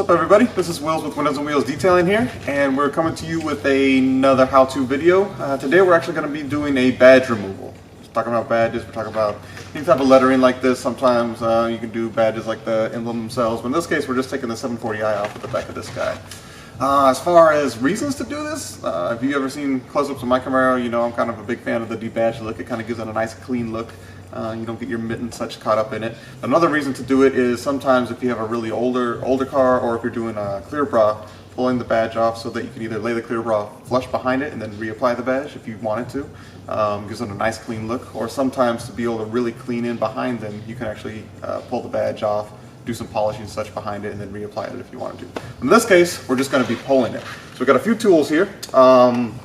What's up everybody, this is Wills with Windows and Wheels Detailing here, and we're coming to you with another how-to video. Today we're actually going to be doing a badge removal. We're talking about badges, we're talking about any type of lettering like this. Sometimes you can do badges like the emblem themselves, but in this case we're just taking the 740i off of the back of this guy. As far as reasons to do this, if you've ever seen close-ups of my Camaro, you know I'm kind of a big fan of the debadge look. It kind of gives it a nice clean look. You don't get your mitt and such caught up in it. Another reason to do it is sometimes if you have a really older car, or if you're doing a clear bra, pulling the badge off so that you can either lay the clear bra flush behind it and then reapply the badge if you wanted to. Gives it a nice clean look. Or sometimes to be able to really clean in behind them, you can actually pull the badge off, do some polishing and such behind it, and then reapply it if you wanted to. In this case, we're just going to be pulling it. So we've got a few tools here.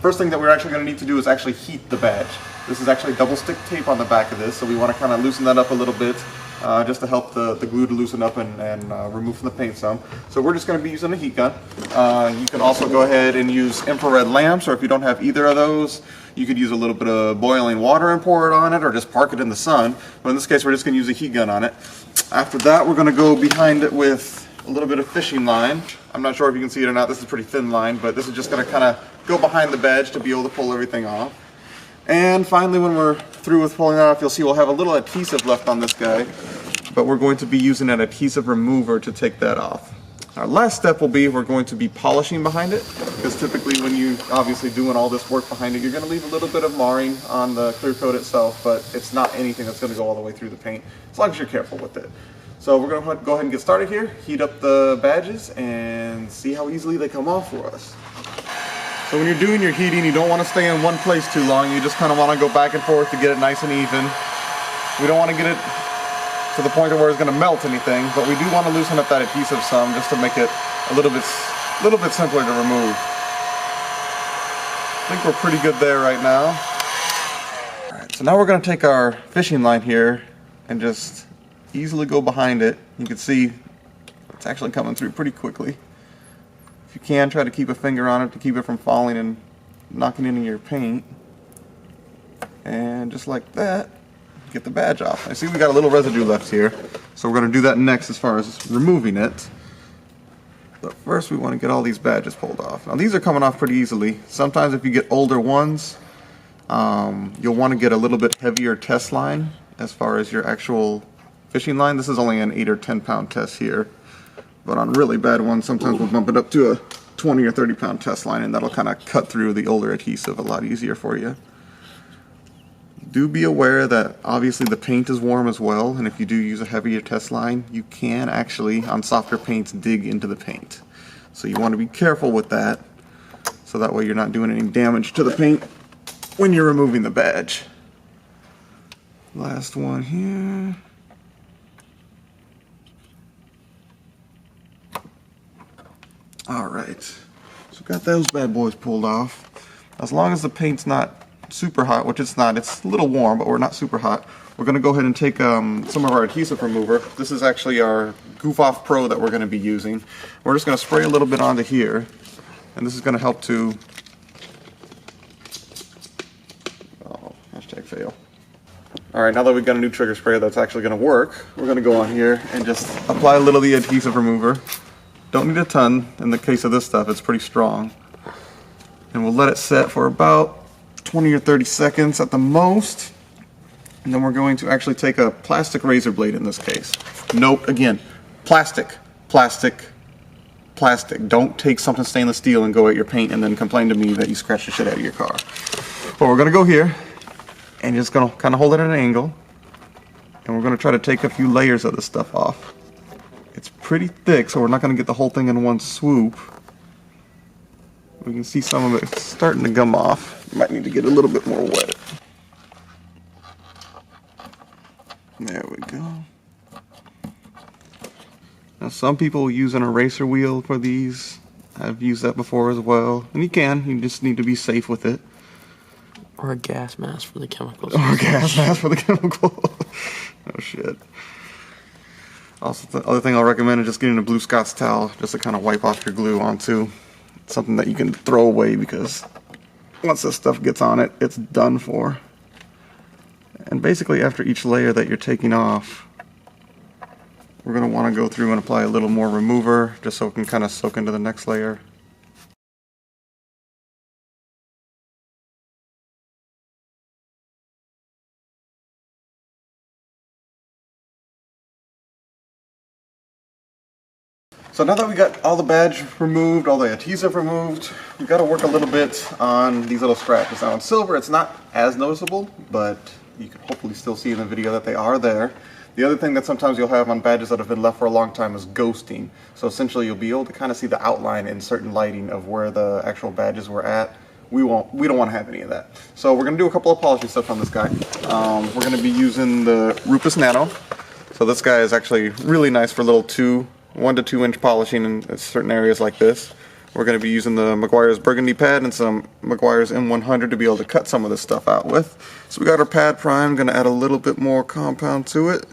First thing that we're actually going to need to do is actually heat the badge. This is actually double stick tape on the back of this, so we want to kind of loosen that up a little bit just to help the glue to loosen up and remove from the paint some. So we're just going to be using a heat gun. You can also go ahead and use infrared lamps, or if you don't have either of those, you could use a little bit of boiling water and pour it on it, or just park it in the sun. But in this case, we're just going to use a heat gun on it. After that, we're going to go behind it with a little bit of fishing line. I'm not sure if you can see it or not. This is a pretty thin line, but this is just going to kind of go behind the badge to be able to pull everything off. And finally, when we're through with pulling it off, you'll see we'll have a little adhesive left on this guy, but we're going to be using an adhesive remover to take that off. Our last step will be we're going to be polishing behind it, because typically when you obviously doing all this work behind it, you're going to leave a little bit of marring on the clear coat itself, but it's not anything that's going to go all the way through the paint, as long as you're careful with it. So we're going to go ahead and get started here, heat up the badges, and see how easily they come off for us. So when you're doing your heating, you don't want to stay in one place too long. You just kind of want to go back and forth to get it nice and even. We don't want to get it to the point where it's going to melt anything, but we do want to loosen up that adhesive some just to make it a little bit simpler to remove. I think we're pretty good there right now. Alright, so now we're going to take our fishing line here and just easily go behind it. You can see it's actually coming through pretty quickly. If you can, try to keep a finger on it to keep it from falling and knocking into your paint. And just like that, get the badge off. I see we got a little residue left here, so we're going to do that next as far as removing it. But first we want to get all these badges pulled off. Now these are coming off pretty easily. Sometimes if you get older ones, you'll want to get a little bit heavier test line as far as your actual fishing line. This is only an 8 or 10 pound test here. But on really bad ones, sometimes we'll bump it up to a 20 or 30 pound test line, and that'll kind of cut through the older adhesive a lot easier for you. Do be aware that obviously the paint is warm as well, and if you do use a heavier test line, you can actually, on softer paints, dig into the paint. So you want to be careful with that, so that way you're not doing any damage to the paint when you're removing the badge. Last one here. Alright, so got those bad boys pulled off. As long as the paint's not super hot, which it's not, it's a little warm, but we're not super hot, we're going to go ahead and take some of our adhesive remover. This is actually our Goof Pro that we're going to be using. We're just going to spray a little bit onto here, and this is going to help to... Oh, hashtag fail. Alright, now that we've got a new trigger spray that's actually going to work, we're going to go on here and just apply a little of the adhesive remover. Don't need a ton. In the case of this stuff, it's pretty strong. And we'll let it set for about 20 or 30 seconds at the most. And then we're going to actually take a plastic razor blade in this case. Note, again, plastic, plastic, plastic. Don't take something stainless steel and go at your paint and then complain to me that you scratched the shit out of your car. But we're going to go here and just going to kind of hold it at an angle. And we're going to try to take a few layers of this stuff off. It's pretty thick, so we're not going to get the whole thing in one swoop. We can see some of it starting to gum off. Might need to get a little bit more wet. There we go. Now some people use an eraser wheel for these. I've used that before as well. And you just need to be safe with it. Or a gas mask for the chemicals. Or a gas mask for the chemical. Oh shit. Also, the other thing I'll recommend is just getting a blue Scott's towel just to kind of wipe off your glue onto. It's something that you can throw away because once this stuff gets on it, it's done for. And basically after each layer that you're taking off, We're going to want to go through and apply a little more remover just so it can kind of soak into the next layer. So now that we got all the badge removed, all the adhesive removed, we've got to work a little bit on these little scratches. Now in silver it's not as noticeable, but you can hopefully still see in the video that they are there. The other thing that sometimes you'll have on badges that have been left for a long time is ghosting. So essentially you'll be able to kind of see the outline in certain lighting of where the actual badges were at. We don't want to have any of that. So we're going to do a couple of polishing steps on this guy. We're going to be using the Rupes Nano. So this guy is actually really nice for little 1 to 2 inch polishing in certain areas like this. We're going to be using the Meguiars burgundy pad and some Meguiars M100 to be able to cut some of this stuff out with. So we got our pad primed, going to add a little bit more compound to it.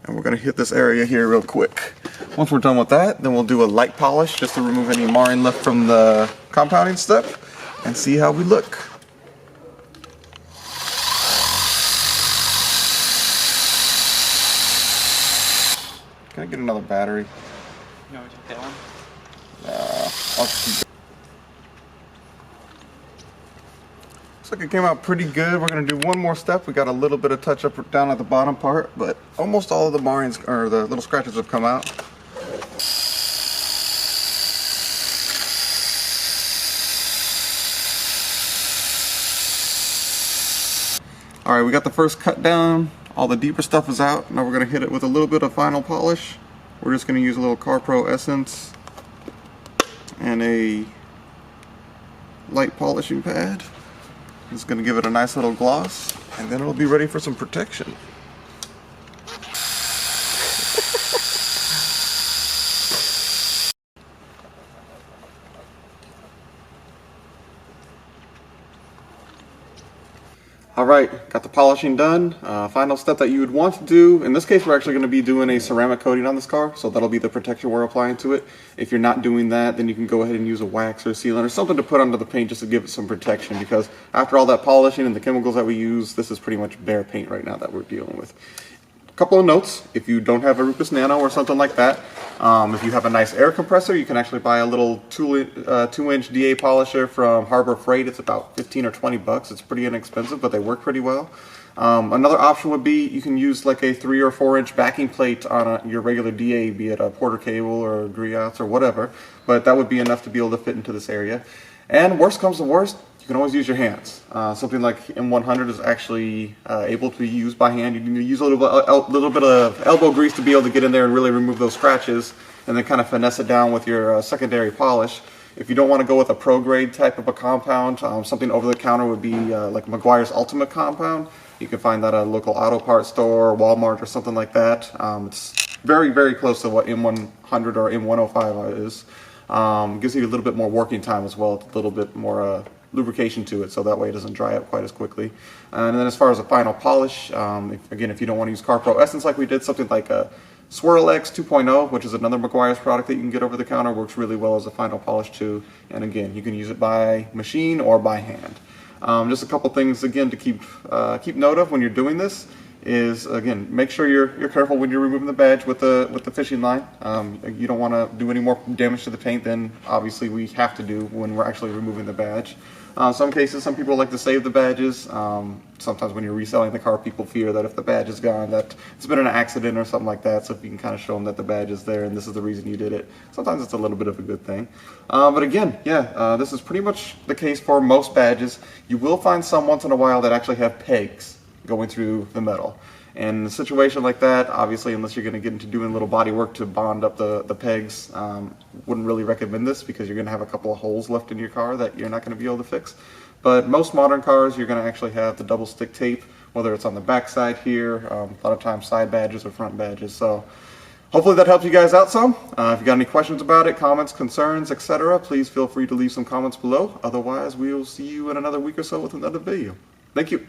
And we're going to hit this area here real quick. Once we're done with that, then we'll do a light polish just to remove any marring left from the compounding step and see how we look. Can I get another battery? You want me to take that one? I'll keep it. Looks like it came out pretty good. We're going to do one more step. We got a little bit of touch up down at the bottom part, but almost all of the marrings or the little scratches have come out. Alright, we got the first cut down. All the deeper stuff is out. Now we're going to hit it with a little bit of final polish. We're just going to use a little CarPro essence and a light polishing pad. It's going to give it a nice little gloss, and then it'll be ready for some protection. Alright, got the polishing done. Final step that you would want to do, in this case we're actually going to be doing a ceramic coating on this car, so that'll be the protection we're applying to it. If you're not doing that, then you can go ahead and use a wax or a sealant or something to put under the paint just to give it some protection, because after all that polishing and the chemicals that we use, this is pretty much bare paint right now that we're dealing with. Couple of notes: if you don't have a Rupes Nano or something like that, if you have a nice air compressor, you can actually buy a little 2-inch DA polisher from Harbor Freight. It's about 15 or 20 bucks. It's pretty inexpensive, but they work pretty well. Another option would be you can use like a 3 or 4 inch backing plate on your regular DA, be it a Porter cable or a Meguiars or whatever, but that would be enough to be able to fit into this area. And worst comes to worst, you can always use your hands. Something like M100 is actually able to be used by hand. You need to use a little bit of elbow grease to be able to get in there and really remove those scratches, and then kind of finesse it down with your secondary polish. If you don't want to go with a pro grade type of a compound, something over the counter would be like Meguiars Ultimate Compound. You can find that at a local auto parts store, Walmart, or something like that. It's very, very close to what M100 or M105 is. Gives you a little bit more working time as well, a little bit more lubrication to it, so that way it doesn't dry up quite as quickly. And then as far as a final polish, again, if you don't want to use CarPro Essence like we did, something like a Swirl X 2.0, which is another Meguiars product that you can get over the counter, works really well as a final polish too. And again, you can use it by machine or by hand. Just a couple things again to keep note of when you're doing this is, again, make sure you're careful when you're removing the badge with the fishing line. You don't want to do any more damage to the paint than obviously we have to do when we're actually removing the badge. Some cases, some people like to save the badges. Sometimes when you're reselling the car, people fear that if the badge is gone, that it's been an accident or something like that. So if you can kind of show them that the badge is there and this is the reason you did it, sometimes it's a little bit of a good thing. But again, yeah, this is pretty much the case for most badges. You will find some once in a while that actually have pegs going through the metal. And in a situation like that, obviously, unless you're going to get into doing a little body work to bond up the pegs, wouldn't really recommend this, because you're going to have a couple of holes left in your car that you're not going to be able to fix. But most modern cars, you're going to actually have the double stick tape, whether it's on the back side here, a lot of times side badges or front badges. So hopefully that helps you guys out some. If you got any questions about it, comments, concerns, etc., please feel free to leave some comments below. Otherwise, we will see you in another week or so with another video. Thank you.